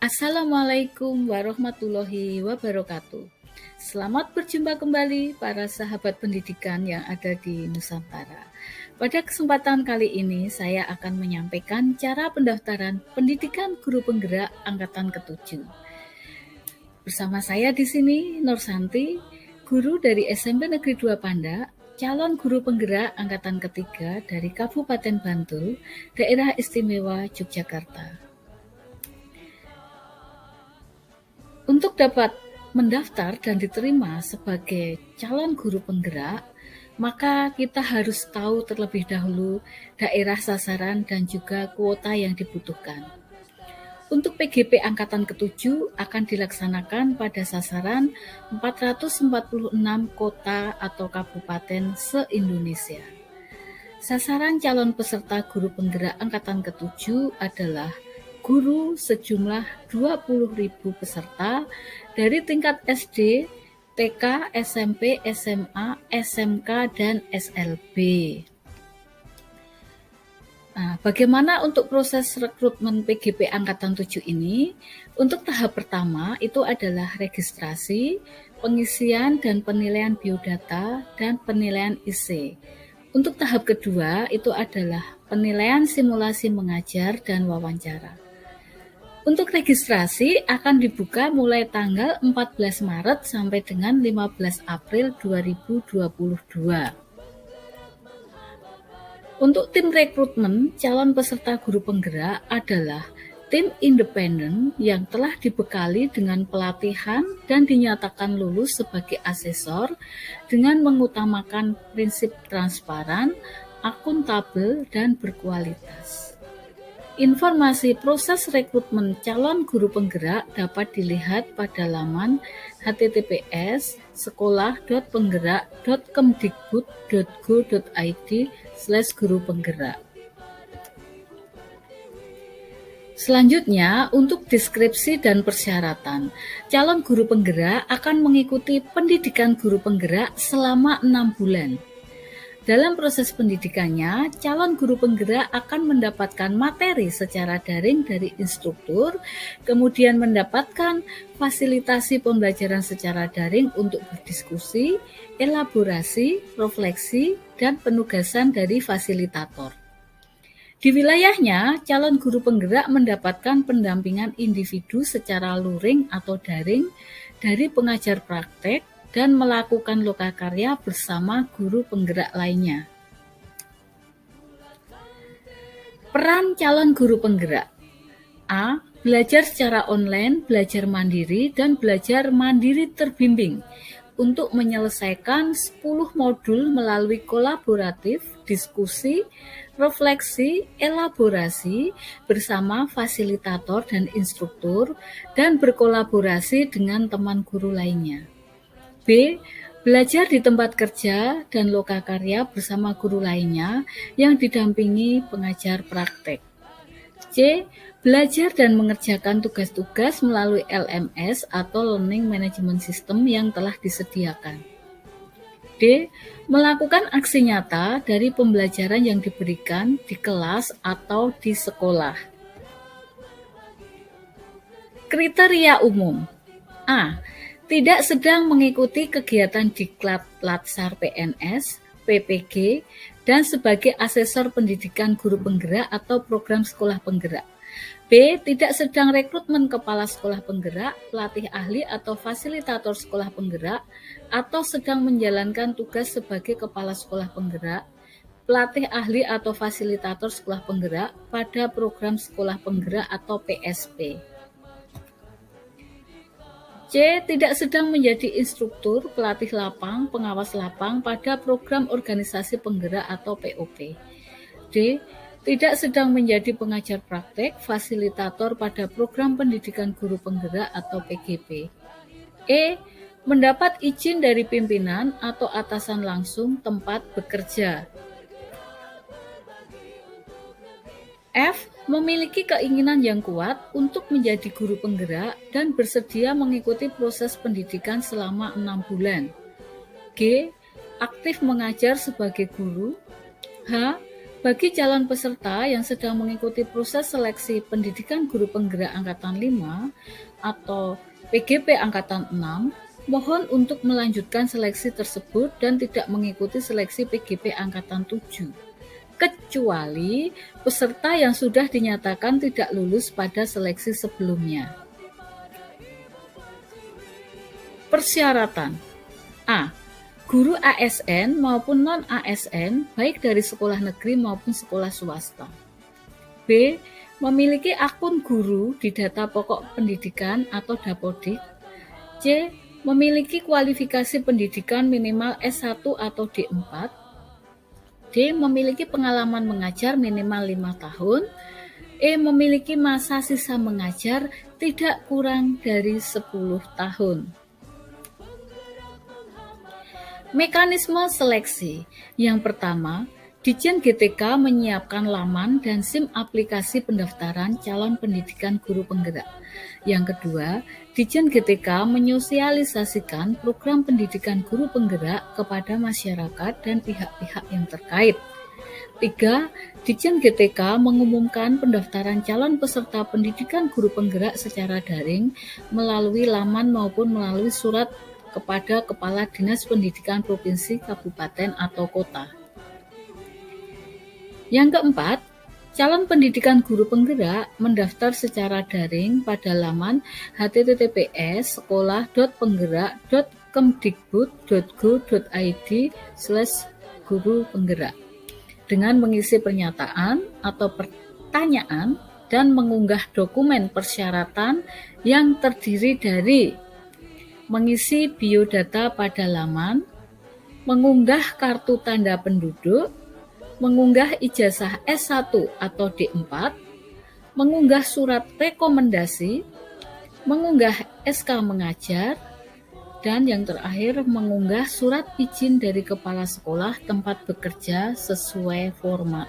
Assalamualaikum warahmatullahi wabarakatuh. Selamat berjumpa kembali para sahabat pendidikan yang ada di Nusantara. Pada kesempatan kali ini saya akan menyampaikan cara pendaftaran pendidikan guru penggerak angkatan ke-7. Bersama saya di sini Nur Santi, guru dari SMP Negeri 2 Panda, calon guru penggerak angkatan ke-3 dari Kabupaten Bantul, Daerah Istimewa Yogyakarta. Untuk dapat mendaftar dan diterima sebagai calon guru penggerak, maka kita harus tahu terlebih dahulu daerah sasaran dan juga kuota yang dibutuhkan. Untuk PGP angkatan ke-7 akan dilaksanakan pada sasaran 446 kota atau kabupaten se-Indonesia. Sasaran calon peserta guru penggerak angkatan ke-7 adalah guru sejumlah 20.000 peserta dari tingkat SD, TK, SMP, SMA, SMK, dan SLB. Bagaimana untuk proses rekrutmen PGP angkatan 7 ini? Untuk tahap pertama itu adalah registrasi, pengisian dan penilaian biodata, dan penilaian IC. Untuk tahap kedua itu adalah penilaian simulasi mengajar dan wawancara. Untuk registrasi akan dibuka mulai tanggal 14 Maret sampai dengan 15 April 2022. Untuk tim rekrutmen calon peserta guru penggerak adalah tim independen yang telah dibekali dengan pelatihan dan dinyatakan lulus sebagai asesor dengan mengutamakan prinsip transparan, akuntabel, dan berkualitas. Informasi proses rekrutmen calon guru penggerak dapat dilihat pada laman https://kemdikbud.go.id/guru-penggerak. Selanjutnya, untuk deskripsi dan persyaratan, calon guru penggerak akan mengikuti pendidikan guru penggerak selama 6 bulan. Dalam proses pendidikannya, calon guru penggerak akan mendapatkan materi secara daring dari instruktur, kemudian mendapatkan fasilitasi pembelajaran secara daring untuk berdiskusi, elaborasi, refleksi, dan penugasan dari fasilitator. Di wilayahnya, calon guru penggerak mendapatkan pendampingan individu secara luring atau daring dari pengajar praktek dan melakukan lokakarya bersama guru penggerak lainnya. Peran calon guru penggerak: A. Belajar secara online, belajar mandiri, dan belajar mandiri terbimbing untuk menyelesaikan 10 modul melalui kolaboratif, diskusi, refleksi, elaborasi bersama fasilitator dan instruktur, dan berkolaborasi dengan teman guru lainnya. B. Belajar di tempat kerja dan lokakarya bersama guru lainnya yang didampingi pengajar praktek. C. Belajar dan mengerjakan tugas-tugas melalui LMS atau Learning Management System yang telah disediakan. D. Melakukan aksi nyata dari pembelajaran yang diberikan di kelas atau di sekolah. Kriteria umum: A. Tidak sedang mengikuti kegiatan Diklat Latsar PNS, PPG, dan sebagai asesor pendidikan guru penggerak atau program sekolah penggerak. B. Tidak sedang rekrutmen kepala sekolah penggerak, pelatih ahli atau fasilitator sekolah penggerak, atau sedang menjalankan tugas sebagai kepala sekolah penggerak, pelatih ahli atau fasilitator sekolah penggerak pada program sekolah penggerak atau PSP. C. Tidak sedang menjadi instruktur, pelatih lapang, pengawas lapang pada program organisasi penggerak atau POP. D. Tidak sedang menjadi pengajar praktek, fasilitator pada program pendidikan guru penggerak atau PGP. E. Mendapat izin dari pimpinan atau atasan langsung tempat bekerja. F. Memiliki keinginan yang kuat untuk menjadi guru penggerak dan bersedia mengikuti proses pendidikan selama 6 bulan. G. Aktif mengajar sebagai guru. H. Bagi calon peserta yang sedang mengikuti proses seleksi pendidikan guru penggerak Angkatan 5 atau PGP Angkatan 6, mohon untuk melanjutkan seleksi tersebut dan tidak mengikuti seleksi PGP Angkatan 7, kecuali peserta yang sudah dinyatakan tidak lulus pada seleksi sebelumnya. Persyaratan A. Guru ASN maupun non-ASN, baik dari sekolah negeri maupun sekolah swasta. B. Memiliki akun guru di data pokok pendidikan atau Dapodik. C. Memiliki kualifikasi pendidikan minimal S1 atau D4. D. Memiliki pengalaman mengajar minimal 5 tahun. E. Memiliki masa sisa mengajar tidak kurang dari 10 tahun. Mekanisme seleksi. Yang pertama, Ditjen GTK menyiapkan laman dan SIM aplikasi pendaftaran calon pendidikan guru penggerak. Yang kedua, Ditjen GTK menyosialisasikan program pendidikan guru penggerak kepada masyarakat dan pihak-pihak yang terkait. 3. Ditjen GTK mengumumkan pendaftaran calon peserta pendidikan guru penggerak secara daring melalui laman maupun melalui surat kepada Kepala Dinas Pendidikan Provinsi, Kabupaten, atau Kota. Yang keempat, calon pendidikan guru penggerak mendaftar secara daring pada laman https://kemdikbud.go.id/guru penggerak dengan mengisi pernyataan atau pertanyaan dan mengunggah dokumen persyaratan yang terdiri dari mengisi biodata pada laman, mengunggah kartu tanda penduduk, mengunggah ijazah S1 atau D4, mengunggah surat rekomendasi, mengunggah SK mengajar, dan yang terakhir mengunggah surat izin dari kepala sekolah tempat bekerja sesuai format.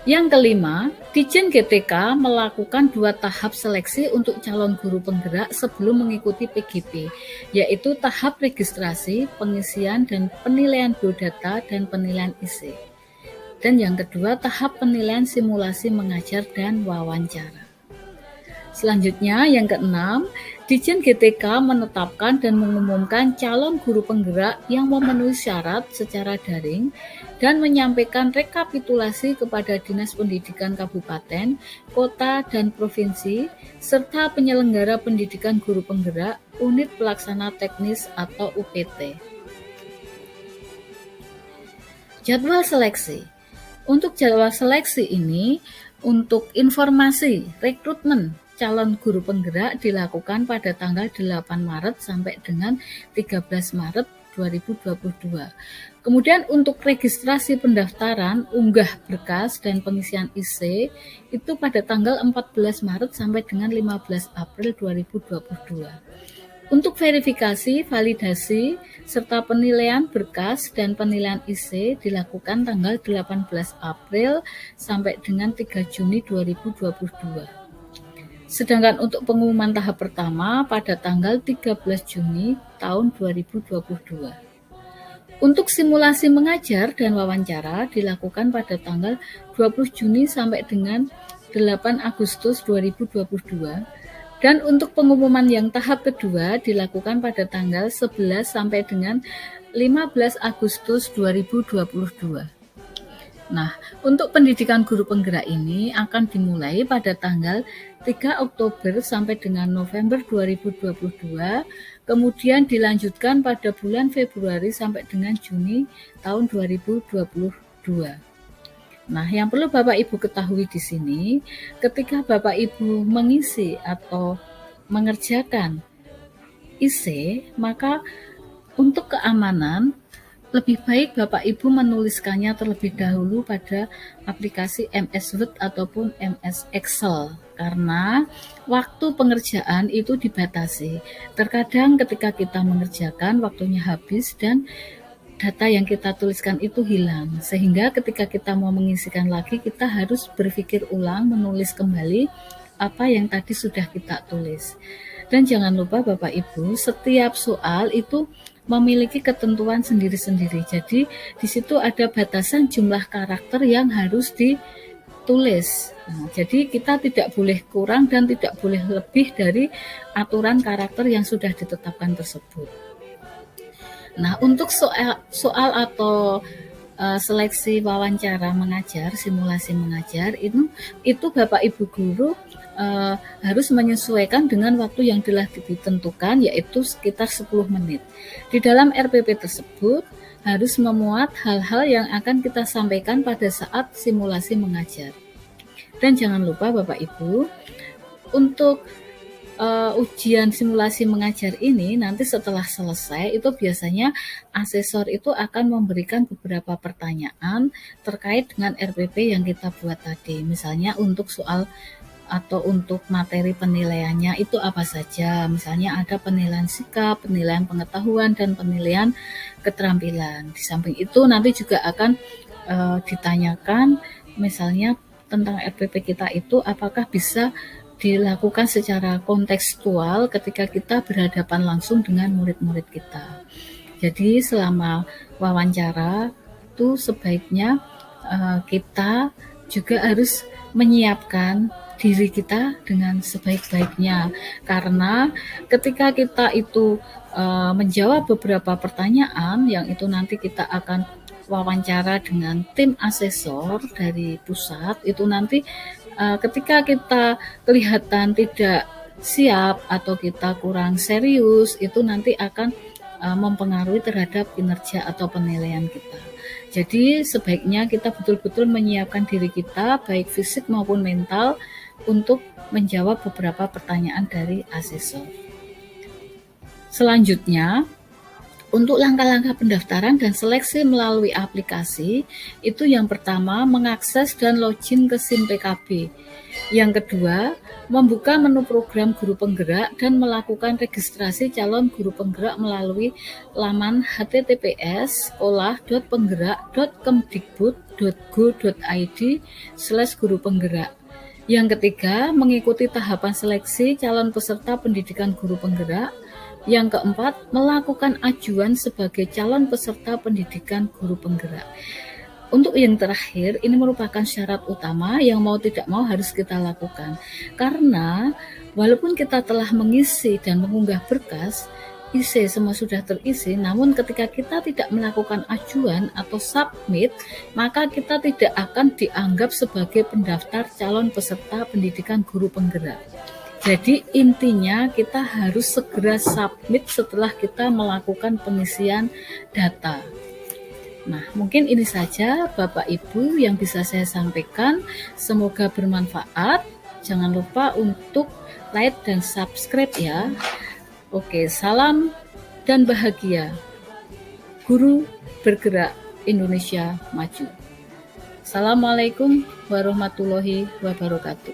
Yang kelima, Ditjen GTK melakukan 2 tahap seleksi untuk calon guru penggerak sebelum mengikuti PGP, yaitu tahap registrasi, pengisian dan penilaian biodata dan penilaian IC. Dan yang kedua, tahap penilaian simulasi mengajar dan wawancara. Selanjutnya, yang keenam, Ditjen GTK menetapkan dan mengumumkan calon guru penggerak yang memenuhi syarat secara daring dan menyampaikan rekapitulasi kepada Dinas Pendidikan Kabupaten, Kota, dan Provinsi, serta penyelenggara pendidikan guru penggerak, unit pelaksana teknis atau UPT. Jadwal seleksi. Untuk jadwal seleksi ini, untuk informasi rekrutmen calon guru penggerak dilakukan pada tanggal 8 Maret sampai dengan 13 Maret 2022. Kemudian untuk registrasi pendaftaran, unggah berkas dan pengisian IC itu pada tanggal 14 Maret sampai dengan 15 April 2022. Untuk verifikasi, validasi, serta penilaian berkas dan penilaian IC dilakukan tanggal 18 April sampai dengan 3 Juni 2022. Sedangkan untuk pengumuman tahap pertama pada tanggal 13 Juni tahun 2022. Untuk simulasi mengajar dan wawancara dilakukan pada tanggal 20 Juni sampai dengan 8 Agustus 2022. Dan untuk pengumuman yang tahap kedua dilakukan pada tanggal 11 sampai dengan 15 Agustus 2022. Nah, untuk pendidikan guru penggerak ini akan dimulai pada tanggal 3 Oktober sampai dengan November 2022, kemudian dilanjutkan pada bulan Februari sampai dengan Juni tahun 2022. Nah, yang perlu Bapak Ibu ketahui di sini, ketika Bapak Ibu mengisi atau mengerjakan IC, maka untuk keamanan lebih baik Bapak Ibu menuliskannya terlebih dahulu pada aplikasi MS Word ataupun MS Excel, karena waktu pengerjaan itu dibatasi. Terkadang ketika kita mengerjakan waktunya habis dan data yang kita tuliskan itu hilang, sehingga ketika kita mau mengisikan lagi kita harus berpikir ulang, menulis kembali apa yang tadi sudah kita tulis. Dan jangan lupa Bapak Ibu, setiap soal itu memiliki ketentuan sendiri-sendiri. Jadi di situ ada batasan jumlah karakter yang harus ditulis. Nah, jadi kita tidak boleh kurang dan tidak boleh lebih dari aturan karakter yang sudah ditetapkan tersebut. Nah, untuk soal atau seleksi wawancara mengajar, simulasi mengajar, itu Bapak Ibu guru harus menyesuaikan dengan waktu yang telah ditentukan, yaitu sekitar 10 menit. Di dalam RPP tersebut harus memuat hal-hal yang akan kita sampaikan pada saat simulasi mengajar. Dan jangan lupa Bapak Ibu, untuk ujian simulasi mengajar ini nanti setelah selesai itu biasanya asesor itu akan memberikan beberapa pertanyaan terkait dengan RPP yang kita buat tadi. Misalnya untuk soal atau untuk materi penilaiannya itu apa saja. Misalnya ada penilaian sikap, penilaian pengetahuan, dan penilaian keterampilan. Di samping itu nanti juga akan ditanyakan misalnya tentang RPP kita itu apakah bisa dilakukan secara kontekstual ketika kita berhadapan langsung dengan murid-murid kita. Jadi selama wawancara itu sebaiknya kita juga harus menyiapkan diri kita dengan sebaik-baiknya, karena ketika kita itu menjawab beberapa pertanyaan yang itu nanti kita akan wawancara dengan tim asesor dari pusat, itu nanti ketika kita kelihatan tidak siap atau kita kurang serius, itu nanti akan mempengaruhi terhadap kinerja atau penilaian kita. Jadi sebaiknya kita betul-betul menyiapkan diri kita, baik fisik maupun mental, untuk menjawab beberapa pertanyaan dari asesor. Selanjutnya, untuk langkah-langkah pendaftaran dan seleksi melalui aplikasi, itu yang pertama mengakses dan login ke SIM PKB. Yang kedua, membuka menu program guru penggerak dan melakukan registrasi calon guru penggerak melalui laman https://sekolah.kemdikbud.go.id/guru penggerak. Yang ketiga, mengikuti tahapan seleksi calon peserta pendidikan guru penggerak. Yang keempat, melakukan ajuan sebagai calon peserta pendidikan guru penggerak. Untuk yang terakhir, ini merupakan syarat utama yang mau tidak mau harus kita lakukan. Karena walaupun kita telah mengisi dan mengunggah berkas, isi semua sudah terisi, namun ketika kita tidak melakukan ajuan atau submit, maka kita tidak akan dianggap sebagai pendaftar calon peserta pendidikan guru penggerak. Jadi intinya kita harus segera submit setelah kita melakukan pengisian data. Nah, mungkin ini saja Bapak Ibu yang bisa saya sampaikan. Semoga bermanfaat. Jangan lupa untuk like dan subscribe ya. Oke, salam dan bahagia. Guru bergerak Indonesia maju. Assalamualaikum warahmatullahi wabarakatuh.